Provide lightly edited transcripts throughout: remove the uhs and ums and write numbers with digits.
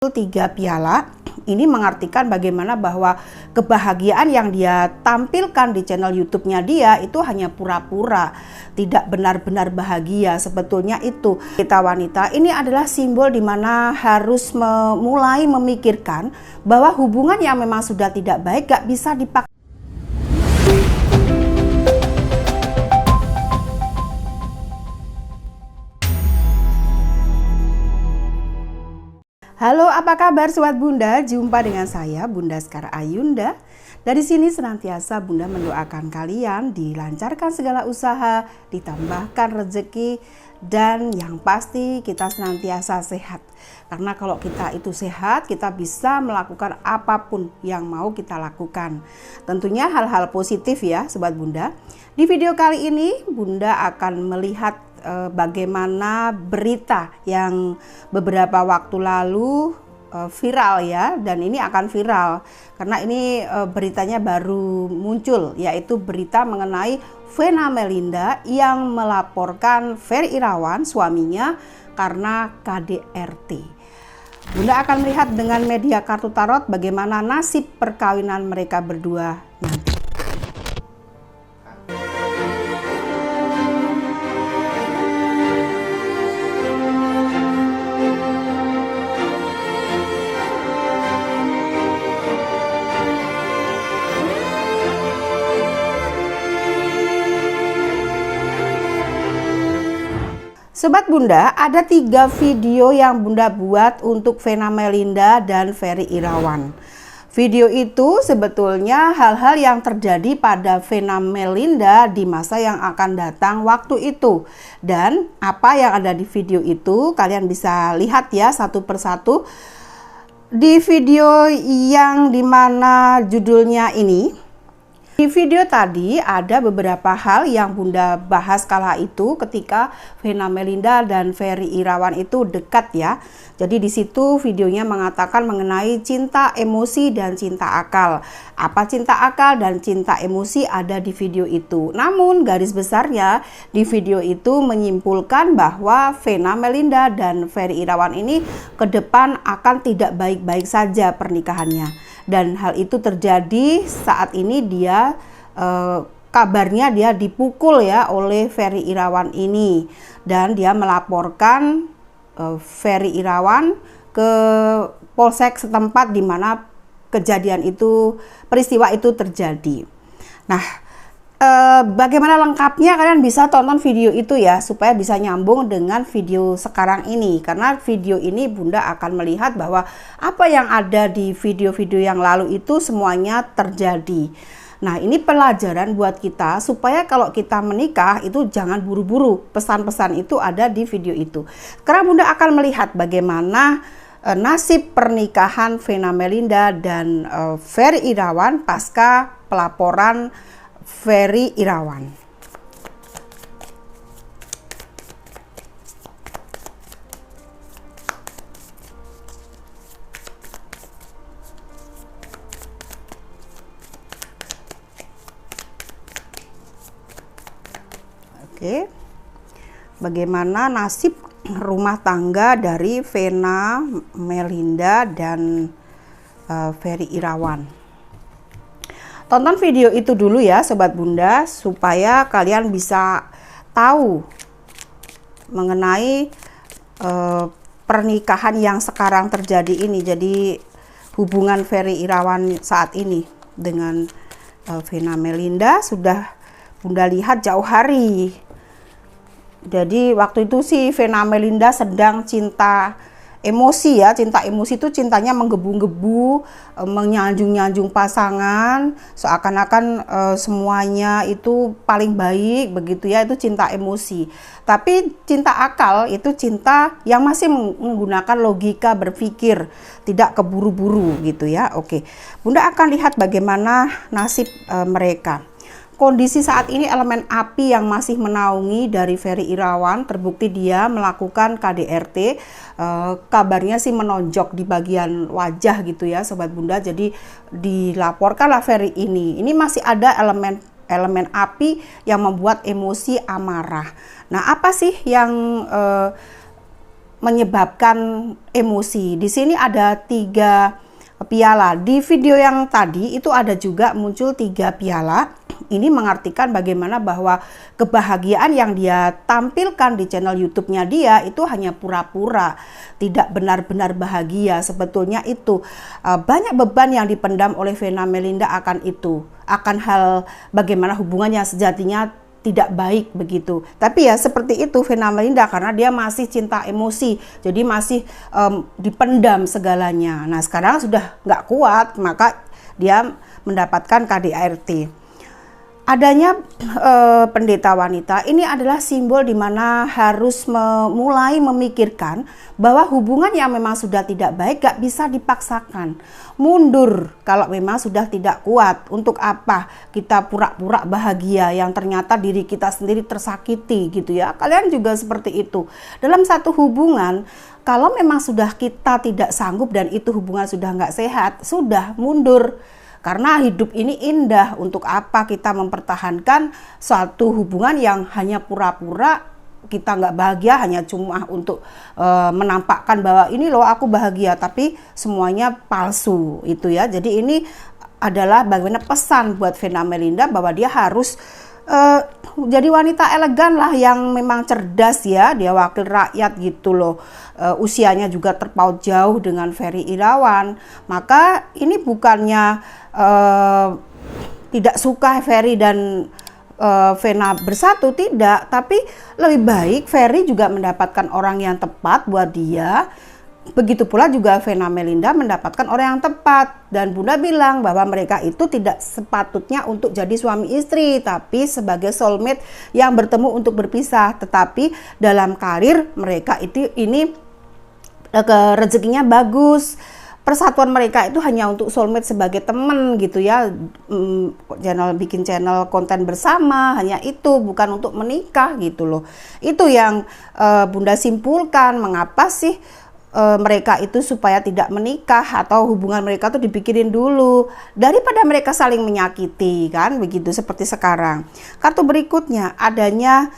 3 piala. Ini mengartikan bagaimana bahwa kebahagiaan yang dia tampilkan di channel YouTube-nya dia itu hanya pura-pura, tidak benar-benar bahagia. Sebetulnya itu kita wanita ini adalah simbol di mana harus mulai memikirkan bahwa hubungan yang memang sudah tidak baik gak bisa dipakai. Halo, apa kabar Sobat Bunda? Jumpa dengan saya Bunda Sekar Ayunda. Dari sini senantiasa Bunda mendoakan kalian dilancarkan segala usaha, ditambahkan rezeki, dan yang pasti kita senantiasa sehat. Karena kalau kita itu sehat, kita bisa melakukan apapun yang mau kita lakukan. Tentunya hal-hal positif ya Sobat Bunda. Di video kali ini Bunda akan melihat bagaimana berita yang beberapa waktu lalu viral ya, dan ini akan viral karena ini beritanya baru muncul, yaitu berita mengenai Vena Melinda yang melaporkan Ferry Irawan suaminya karena KDRT. Bunda akan melihat dengan media kartu tarot bagaimana nasib perkawinan mereka berdua nanti. Sobat Bunda, ada 3 video yang Bunda buat untuk Vena Melinda dan Ferry Irawan. Video itu sebetulnya hal-hal yang terjadi pada Vena Melinda di masa yang akan datang waktu itu. Dan apa yang ada di video itu kalian bisa lihat ya satu persatu. Di video yang dimana judulnya ini. Di video tadi ada beberapa hal yang Bunda bahas kala itu ketika Vena Melinda dan Ferry Irawan itu dekat ya. Jadi di situ videonya mengatakan mengenai cinta emosi dan cinta akal. Apa cinta akal dan cinta emosi ada di video itu. Namun garis besarnya di video itu menyimpulkan bahwa Vena Melinda dan Ferry Irawan ini ke depan akan tidak baik-baik saja pernikahannya. Dan hal itu terjadi saat ini dia kabarnya dia dipukul ya oleh Ferry Irawan ini, dan dia melaporkan Ferry Irawan ke polsek setempat di mana kejadian itu, peristiwa itu terjadi. Nah, bagaimana lengkapnya kalian bisa tonton video itu ya supaya bisa nyambung dengan video sekarang ini, karena video ini Bunda akan melihat bahwa apa yang ada di video-video yang lalu itu semuanya terjadi. Nah, ini pelajaran buat kita supaya kalau kita menikah itu jangan buru-buru. Pesan-pesan itu ada di video itu. Karena Bunda akan melihat bagaimana nasib pernikahan Vena Melinda dan Ferry Irawan pasca pelaporan Ferry Irawan. Oke, bagaimana nasib rumah tangga dari Vena Melinda dan Ferry Irawan? Tonton video itu dulu ya Sobat Bunda supaya kalian bisa tahu mengenai pernikahan yang sekarang terjadi ini. Jadi hubungan Ferry Irawan saat ini dengan Vena Melinda sudah Bunda lihat jauh hari. Jadi waktu itu sih Vena Melinda sedang cinta emosi ya. Cinta emosi itu cintanya menggebu-gebu, menyanjung-nyanjung pasangan, seakan-akan semuanya itu paling baik begitu ya, itu cinta emosi. Tapi cinta akal itu cinta yang masih menggunakan logika berpikir, tidak keburu-buru gitu ya. Oke, Bunda akan lihat bagaimana nasib mereka. Kondisi saat ini elemen api yang masih menaungi dari Ferry Irawan, terbukti dia melakukan KDRT, kabarnya sih menonjok di bagian wajah gitu ya Sobat Bunda. Jadi dilaporkanlah Ferry ini masih ada elemen api yang membuat emosi amarah. Nah, apa sih yang menyebabkan emosi. Di sini ada 3 piala. Di video yang tadi itu ada juga muncul 3 piala. Ini mengartikan bagaimana bahwa kebahagiaan yang dia tampilkan di channel YouTube-nya dia itu hanya pura-pura, tidak benar-benar bahagia. Sebetulnya itu banyak beban yang dipendam oleh Vena Melinda akan itu, akan hal bagaimana hubungan yang sejatinya tidak baik begitu. Tapi ya seperti itu Vena Melinda, karena dia masih cinta emosi, jadi masih dipendam segalanya. Nah sekarang sudah nggak kuat, maka dia mendapatkan KDRT. Adanya pendeta wanita ini adalah simbol di mana harus mulai memikirkan bahwa hubungan yang memang sudah tidak baik gak bisa dipaksakan. Mundur kalau memang sudah tidak kuat. Untuk apa kita pura-pura bahagia yang ternyata diri kita sendiri tersakiti gitu ya. Kalian juga seperti itu. Dalam satu hubungan, kalau memang sudah kita tidak sanggup dan itu hubungan sudah gak sehat, sudah mundur. Karena hidup ini indah, untuk apa kita mempertahankan suatu hubungan yang hanya pura-pura kita nggak bahagia, hanya cuma untuk menampakkan bahwa ini loh aku bahagia, tapi semuanya palsu itu ya. Jadi ini adalah bagaimana pesan buat Vena Melinda bahwa dia harus jadi wanita elegan lah, yang memang cerdas ya, dia wakil rakyat gitu loh. Usianya juga terpaut jauh dengan Ferry Irawan. Maka ini bukannya tidak suka Ferry dan Vena bersatu, tidak, tapi lebih baik Ferry juga mendapatkan orang yang tepat buat dia. Begitu pula juga Vena Melinda mendapatkan orang yang tepat. Dan Bunda bilang bahwa mereka itu tidak sepatutnya untuk jadi suami istri, tapi sebagai soulmate yang bertemu untuk berpisah. Tetapi dalam karir mereka itu ini rezekinya bagus. Persatuan mereka itu hanya untuk soulmate sebagai teman gitu ya, bikin channel konten bersama, hanya itu, bukan untuk menikah gitu loh. Itu yang Bunda simpulkan, mengapa sih mereka itu supaya tidak menikah atau hubungan mereka tuh dipikirin dulu daripada mereka saling menyakiti kan, begitu seperti sekarang. Kartu berikutnya adanya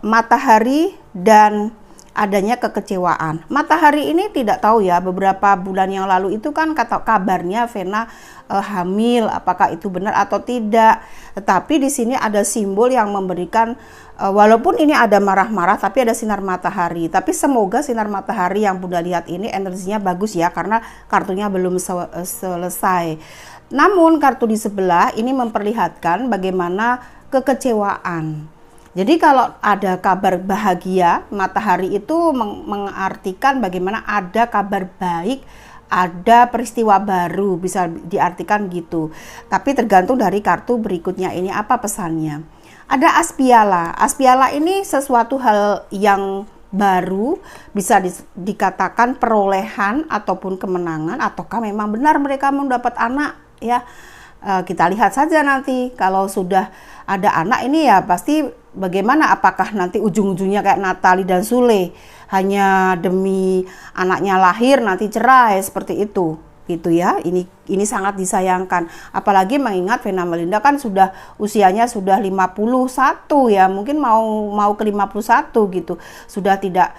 matahari dan adanya kekecewaan. Matahari ini tidak tahu ya, beberapa bulan yang lalu itu kan kabarnya Vena hamil, apakah itu benar atau tidak. Tetapi di sini ada simbol yang memberikan walaupun ini ada marah-marah tapi ada sinar matahari. Tapi semoga sinar matahari yang Bunda lihat ini energinya bagus ya, karena kartunya belum selesai. Namun kartu di sebelah ini memperlihatkan bagaimana kekecewaan. Jadi kalau ada kabar bahagia, matahari itu mengartikan bagaimana ada kabar baik, ada peristiwa baru, bisa diartikan gitu. Tapi tergantung dari kartu berikutnya ini apa pesannya. Ada aspiala. Aspiala ini sesuatu hal yang baru, bisa dikatakan perolehan ataupun kemenangan, ataukah memang benar mereka mendapat anak ya. Kita lihat saja nanti kalau sudah ada anak ini ya pasti bagaimana, apakah nanti ujung-ujungnya kayak Natali dan Sule hanya demi anaknya lahir nanti cerai seperti itu gitu ya. Ini sangat disayangkan, apalagi mengingat Vena Melinda kan sudah usianya sudah 51 ya, mungkin mau ke 51 gitu. Sudah tidak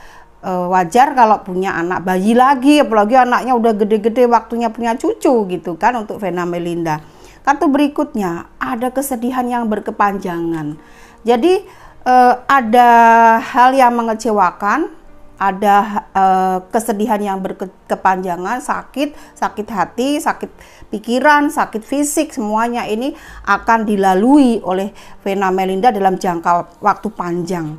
wajar kalau punya anak bayi lagi, apalagi anaknya udah gede-gede waktunya punya cucu gitu kan untuk Vena Melinda. Kartu berikutnya ada kesedihan yang berkepanjangan. Jadi ada hal yang mengecewakan, ada kesedihan yang berkepanjangan, sakit hati, sakit pikiran, sakit fisik, semuanya ini akan dilalui oleh Vena Melinda dalam jangka waktu panjang.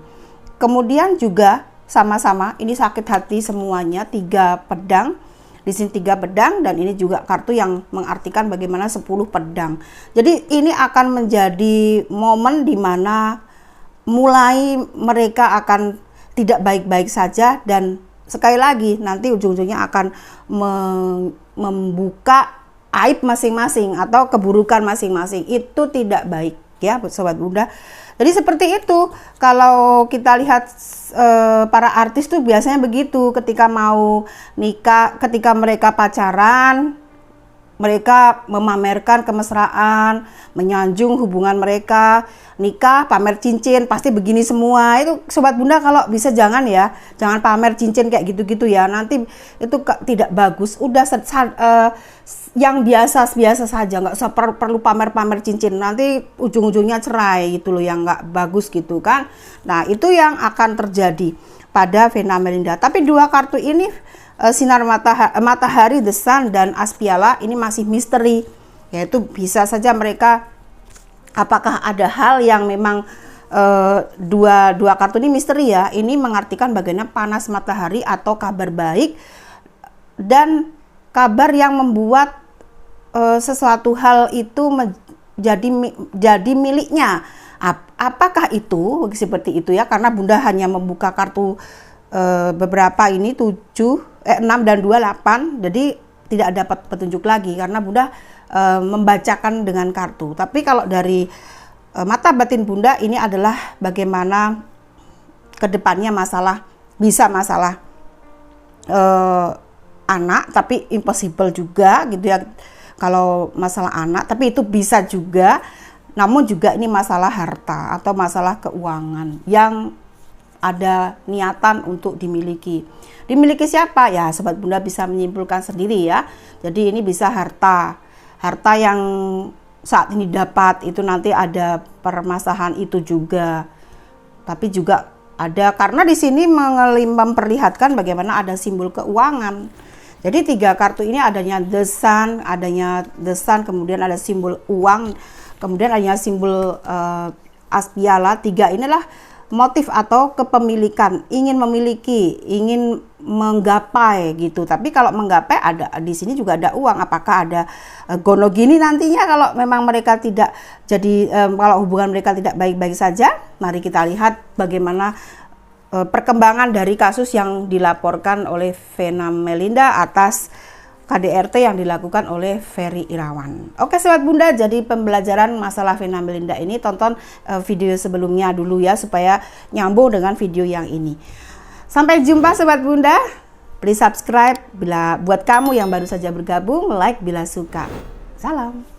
Kemudian juga sama-sama ini sakit hati semuanya, 3 pedang. Di sini 3 pedang dan ini juga kartu yang mengartikan bagaimana 10 pedang. Jadi ini akan menjadi momen di mana mulai mereka akan tidak baik-baik saja, dan sekali lagi nanti ujung-ujungnya akan membuka aib masing-masing atau keburukan masing-masing. Itu tidak baik ya Sobat Bunda. Jadi seperti itu, kalau kita lihat para artis tuh biasanya begitu, ketika mau nikah, ketika mereka pacaran, mereka memamerkan kemesraan, menyanjung hubungan mereka, nikah, pamer cincin, pasti begini semua. Itu Sobat Bunda kalau bisa jangan ya, jangan pamer cincin kayak gitu-gitu ya. Nanti itu tidak bagus. Udah yang biasa-biasa saja, nggak usah perlu pamer-pamer cincin. Nanti ujung-ujungnya cerai gitu loh, yang nggak bagus gitu kan. Nah itu yang akan terjadi pada Vena Melinda. Tapi dua kartu ini, sinar matahari, The Sun, dan As Piala, ini masih misteri, yaitu bisa saja mereka, apakah ada hal yang memang dua kartu ini misteri ya. Ini mengartikan bagaimana panas matahari atau kabar baik dan kabar yang membuat sesuatu hal itu jadi miliknya. Apakah itu seperti itu ya? Karena Bunda hanya membuka kartu beberapa ini 6 dan 2, 8, jadi tidak dapat petunjuk lagi karena Bunda membacakan dengan kartu. Tapi kalau dari mata batin Bunda, ini adalah bagaimana kedepannya masalah anak, tapi impossible juga gitu ya kalau masalah anak, tapi itu bisa juga. Namun juga ini masalah harta atau masalah keuangan yang ada niatan untuk dimiliki. Dimiliki siapa? Ya Sobat Bunda bisa menyimpulkan sendiri ya. Jadi ini bisa harta yang saat ini dapat, itu nanti ada permasalahan itu juga. Tapi juga ada, karena di sini memperlihatkan bagaimana ada simbol keuangan. Jadi 3 kartu ini adanya The Sun, kemudian ada simbol uang, kemudian adanya simbol As Piala. 3 inilah motif atau kepemilikan, ingin memiliki, ingin menggapai gitu. Tapi kalau menggapai, ada di sini juga ada uang. Apakah ada gono gini nantinya kalau memang mereka tidak jadi, kalau hubungan mereka tidak baik-baik saja? Mari kita lihat bagaimana perkembangan dari kasus yang dilaporkan oleh Vena Melinda atas KDRT yang dilakukan oleh Ferry Irawan. Oke Sobat Bunda, jadi pembelajaran masalah Vena Melinda ini tonton video sebelumnya dulu ya, supaya nyambung dengan video yang ini. Sampai jumpa Sobat Bunda. Please subscribe bila buat kamu yang baru saja bergabung, like bila suka. Salam.